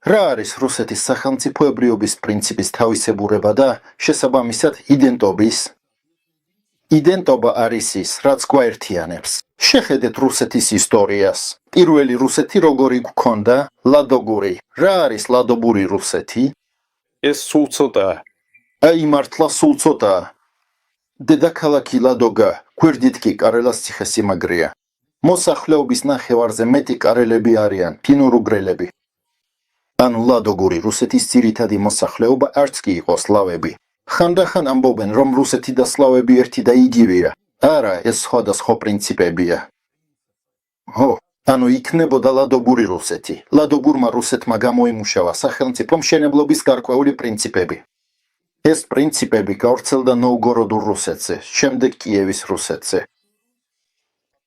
რა არის რუსეთის სახელმწიფოებრიობის პრინციპის თავისებურება და შესაბამისად იდენტობა არის ის, რაც გვაერთიანებს. შეხედეთ რუსეთის ისტორიას. პირველი რუსეთი როგორი გვქონდა? ლადოგური. რა არის ლადოგური რუსეთი? ეს სულ ცოტაა. აი მართლა სულ ცოტაა. დედაქალაქი ლადოგა, გვერდით კი კარელას ციხესიმაგრეა. მოსახლეობის ნახევარზე მეტი კარელები არიან, ფინურ-უგრელები. ანუ ლადოგური რუსეთის ძირითადი მოსახლეობა არც კი იყო სლავები. ხანდახან ამბობენ, რომ რუსეთი და სლავები ერთი და იგივეა. არა, ეს სხვადასხვა პრინციპებია. ანუ იქნებოდა ლადოგური რუსეთი. ლადოგურმა რუსეთმა გამოიმუშავა სახელმწიფო მშენებლობის გარკვეული პრინციპები. ეს პრინციპები გავრცელდა ნოუგოროდურ რუსეთზე, შემდეგ კიევის რუსეთზე.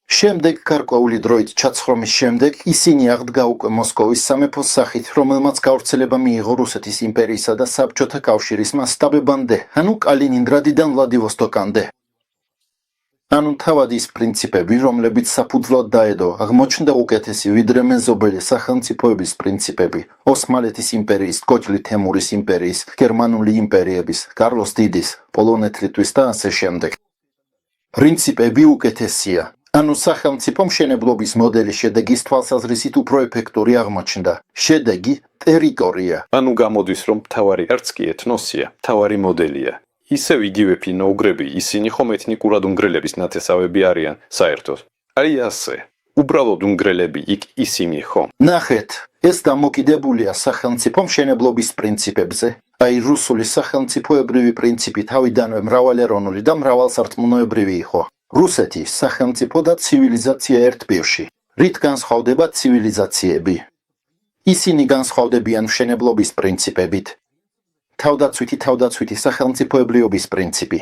შემდეგ გარკვეული დროით ჩაცხრომის შემდეგ ისინი აღდგა უკვე მოსკოვის სამეფოს სახით, რომელმაც გავრცელება მიიღო რუსეთის იმპერიისა და საბჭოთა კავშირის მასშტაბებამდე, ანუ კალინინგრადიდან ვლადივოსტოკამდე. ანუ თავად ის პრინციპები, რომლებიც საფუძვლად დაედო, აღმოჩნდა უკეთესი ვიდრე მეზობელი სახელმწიფოების პრინციპები, ოსმალეთის იმპერიის, კოჭლი თემურის იმპერიის, გერმანული იმპერიების, კარლოს დიდის, პოლონეთ-ლიტვის და ასე შემდეგ. პრინციპები უკეთესია. ანუ სახელმწიფო მშენებლობის მოდელის შედეგის თვალსაზრისით უფრო ეფექტური აღმოჩნდა. შედეგი ტერიტორია. ანუ გამოდის, რომ მთავარი არც კი ეთნოსია, მთავარი მოდელია. ისევ იგივე ფინო-უგრები, ისინი ხომ ეთნიკურად უნგრელების ნათესავები არიან, საერთოდ. აი ასე. უბრალოდ უნგრელები იქ ისინი ხომ? ნახეთ, ეს დამოკიდებულია სახელმწიფო მშენებლობის პრინციპებზე. აი რუსული სახელმწიფოებრივი პრინციპი თავიდანვე მრავალეროვნული და მრავალსარწმუნოებრივი იყო. რუსეთი სახელმწიფო და ცივილიზაცია ერთ პირში. რით განსხვავდება ცივილიზაციები? ისინი განსხვავდებიან მშენებლობის პრინციპებით. თავდაცვითი სახელმწიფოებრიობის პრინციპი.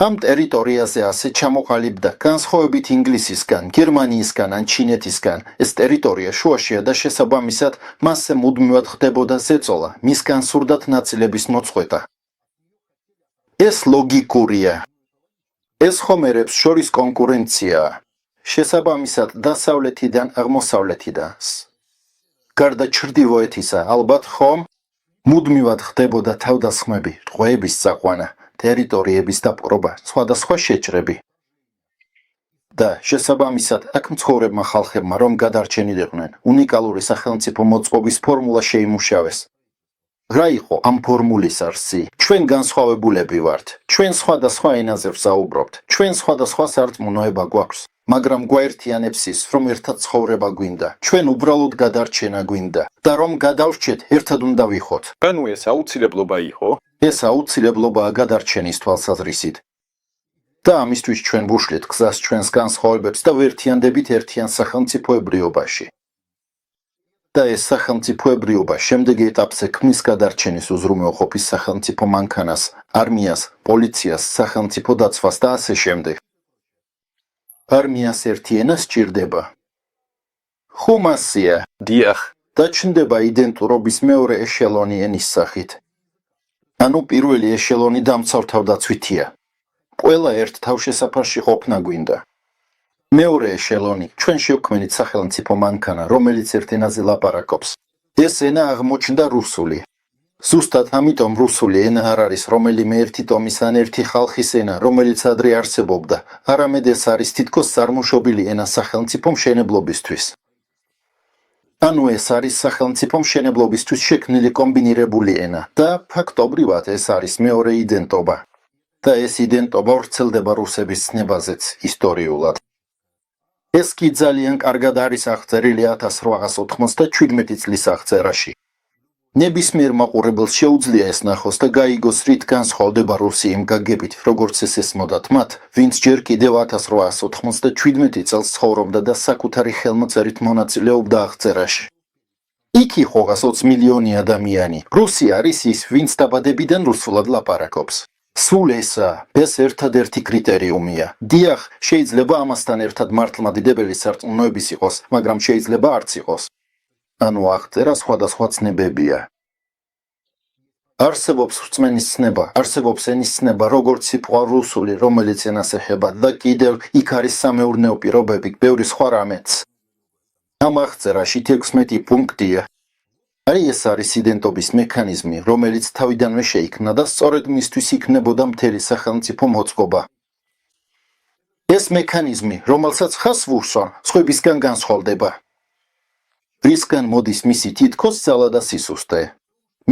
ამ ტერიტორიაზე ასე ჩამოყალიბდა განსხვავებით ინგლისისგან, გერმანიისგან ან ჩინეთისგან. ეს ტერიტორია შუაშია და შესაბამისად მასზე მუდმივად ხდებოდა ზეწოლა, მისგან სურდათ ნაწილების მოწყვეტა. ეს ლოგიკურია. ეს ხომერებს შორის კონკურენციაა. შესაბამისად დასავლეთიდან აღმოსავლეთიდან. გარდა ჩრდილოეთისა, ალბათ ხომ? მუდმივად ხდებოდა თავდასხმები, ტყვეების წაყვანა, ტერიტორიების დაპყრობა, სხვადასხვა შეჭრები. და შესაბამისად აქ მცხოვრებმა ხალხებმა რომ გადარჩენილიყვნენ, უნიკალური სახელმწიფო მოწყობის ფორმულა შეიმუშავეს. რა იყო ამ ფორმულის არსი? ჩვენ განსხვავებულები ვართ. ჩვენ სხვადასხვა ენაზე ვსაუბრობთ. ჩვენ სხვადასხვა სარწმუნოება გვაქვს. მაგრამ გვაერთიანებს ის, რომ ერთად ცხოვრება გვინდა. ჩვენ უბრალოდ გადარჩენა გვინდა. და რომ გადავრჩეთ, ერთად უნდა ვიხოთ. ანუ ეს აუცილებლობა იყო? ეს აუცილებლობაა გადარჩენის თვალსაზრისით. და ამისთვის ჩვენ ვუშლით გზას ჩვენს განსხვავებებს და ვერთიანდებით ერთიან სახელმწიფოებრიობაში. და ეს სახელმწიფოებრიობა შემდეგ ეტაპზე ქმნის გადარჩენის უზრუნველყოფის სახელმწიფო მანქანას, არმიას, პოლიციას, სახელმწიფო დაცვას და ასე შემდეგ. არმიას ერთი ენა სჭირდება. ხუმასია. დიახ. დაჩნდება იდენტურობის მეორე ეშელონი ენის სახით. ანუ პირველი ეშელონი დამცავ-თავდაცვითია. ყველა ერთ თავშესაფარში ყოფნა გვინდა. მეორე ეშელონი ჩვენ შევქმნით სახელმწიფო მანქანა, რომელიც ერთ ენაზე ლაპარაკობს. ეს ენა აღმოჩნდა რუსული. ზუსტად ამიტომ რუსული ენა არ არის რომელიმე ერთი ტომის ან ერთი ხალხის ენა, რომელიც ადრე არსებობდა, არამედ ეს არის თითქოს წარმოშობილი ენა სახელმწიფო მშენებლობისთვის. ანუ ეს არის სახელმწიფო მშენებლობისთვის შექმნილი კომბინირებული ენა და ფაქტობრივად ეს არის მეორე იდენტობა. და ეს იდენტობა ვრცელდება რუსების ცნებაზეც ისტორიულად. ეს კი ძალიან კარგად არის აღწერილი 1897 წლის აღწერაში. ნებისმიერ მაყურებელს შეუძლია ეს ნახოს და გაიგოს რით განსხვავდება რუსი იმ გაგებით, როგორც ეს ესმოდათ მათ, ვინც ჯერ კიდევ 1897 წელს ცხოვრობდა და საკუთარი ხელმოწერით მონაწილეობდა აღწერაში. იქ იყო 20 მილიონი ადამიანი. რუსი არის ის, ვინც დაბადებიდან რუსულად ლაპარაკობს. სულ ეს ერთადერთი კრიტერიუმია. დიახ, შეიძლება ამასთან ერთად მართლმადიდებელი სარწმუნოების იყოს, მაგრამ შეიძლება არც იყოს. ანუ აღწერა სხვადასხვა ცნებებია. არსებობს რწმენის ცნება, არსებობს ენის ცნება, როგორც სიტყვა რუსული, რომელიც ენას ეხება და კიდევ იქ არის სამეურნეო პირობები, ბევრი სხვა რამეც. ამ აღწერაში 16 პუნქტია. ეს არის იდენტობის მექანიზმი, რომელიც თავიდანვე შეიქმნა და სწორედ მისთვის იქნებოდა მთელი სახელმწიფო მოწყობა. ეს მექანიზმი, რომელსაც ხას ვურსვამ, სხვებისგან განსხვავდება. რისგან მოდის მისი თითქოს ძალა და სისუსტე?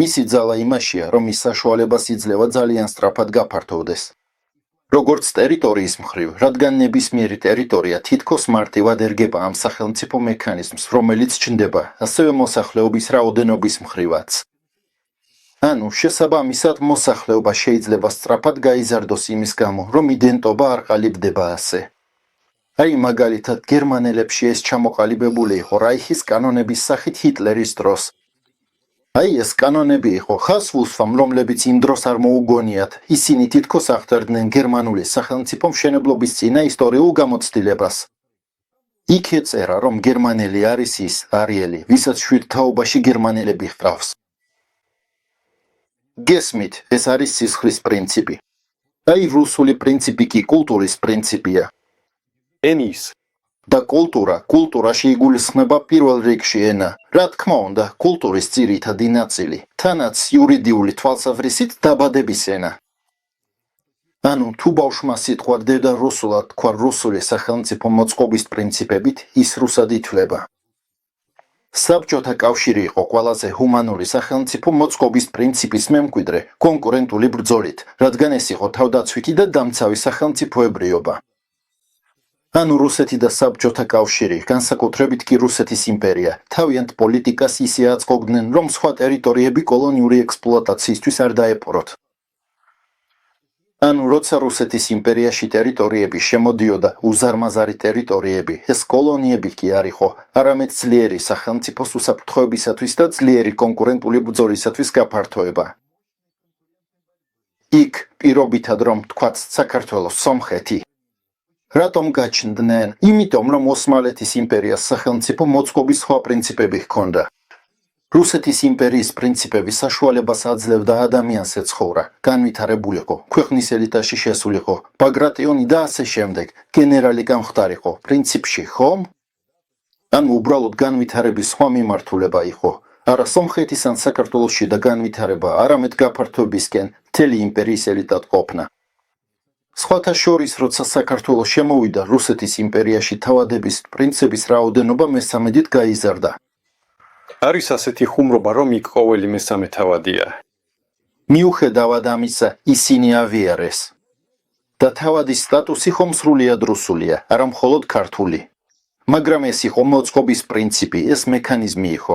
მისი ძალა იმაშია, რომ ის საშუალებას იძლევა ძალიან სწრაფად გაფართოვდეს. როგორც ტერიტორიის მხრივ, რადგან ნებისმიერი ტერიტორია თითქოს მარტივად ერგება ამ სახელმწიფო მექანიზმს, რომელიც ჩნდება, ასევე მოსახლეობის რაოდენობის მხრივაც. ანუ შესაბამისად მოსახლეობა შეიძლება სწრაფად გაიზარდოს იმის გამო, რომ იდენტობა არ ყალიბდება ასე. მაგალითად, გერმანელებში ეს ჩამოყალიბებული იყო რაიხის კანონების სახით ჰიტლერის დროს. ეს კანონები იყო ხას ვუსვამ, რომლებიც იმ დროს არ მოუგონიათ, ისინი თითქოს აღწერდნენ გერმანული სახელმწიფო მშენებლობის წინა ისტორიულ გამოცდილებას. იქ ეწერა, რომ გერმანელი არის ის არიელი, ვისაც შვიდთაობაში გერმანელები ჰყავს. გესმით, ეს არის სისხლის პრინციპი. რუსული პრინციპი კი კულტურის პრინციპია. ენის და კულტურაში იგულისხმება პირველ რიგში ენა, რა თქმა უნდა, კულტურის ძირითადი ნაწილი, თანაც იურიდიული თვალსაზრისით დაბადების ენა. ანუ თუ ბავშვმა სიტყვა დედა რუსულად თქვა რუსული სახელმწიფო მოწყობის პრინციპებით, ის რუსად ითვლება. საბჭოთა კავშირი იყო ყველაზე ჰუმანური სახელმწიფო მოწყობის პრინციპის მემკვიდრე კონკურენტული ბრძოლით, რადგან ეს იყო თავდაცვითი და დამცავი სახელმწიფოებრიობა. ანუ რუსეთი და საბჭოთა კავშირი, განსაკუთრებით კი რუსეთის იმპერია, თავიანთ პოლიტიკას ისე აწყობდნენ, რომ სხვა ტერიტორიები კოლონიური ექსპლუატაციისთვის არ დაეპყროთ. ანუ როცა რუსეთის იმპერიაში ტერიტორიები შემოდიოდა უზარმაზარი ტერიტორიები, ეს კოლონიები კი არ იყო, არამედ ძლიერი სახელმწიფოს უსაფრთხოებისათვის და ძლიერი კონკურენტული ბრძოლისათვის გაფართოება. იქ პირობითად რომ თქვათ საქართველოს სომხეთი. რატომ გაჩნდნენ? იმიტომ რომ ოსმალეთის იმპერიას სახელმწიფო მოწყობის სხვა პრინციპები ჰქონდა. რუსეთის იმპერიის პრინციპები საშუალებას აძლევდა ადამიანს ეცხოვრა, განვითარებულიყო, ქვეყნის ელიტაში შესულიყო, ბაგრატიონი და ასე შემდეგ, გენერალი გამხდარიყო, პრინციპში ხომ? ანუ უბრალოდ განვითარების სხვა მიმართულება იყო. არა სომხეთის ან საქართველოში და განვითარება, არამედ გაფართოებისკენ მთელი იმპერიის ელიტად ყოფნა. სხვათა შორის, როცა საქართველო შემოვიდა რუსეთის იმპერიაში, თავადების პრინციპის რაოდენობა მესამედით გაიზარდა. არის ასეთი ხუმრობა, რომ იქ ყოველი მესამე თავადია. მიუხედავად ამისა, ისინი ავიარეს. და თავადის სტატუსი ხომ სრულიად რუსულია, არა მხოლოდ ქართული. მაგრამ ეს იყო მოწყობის პრინციპი, ეს მექანიზმი იყო.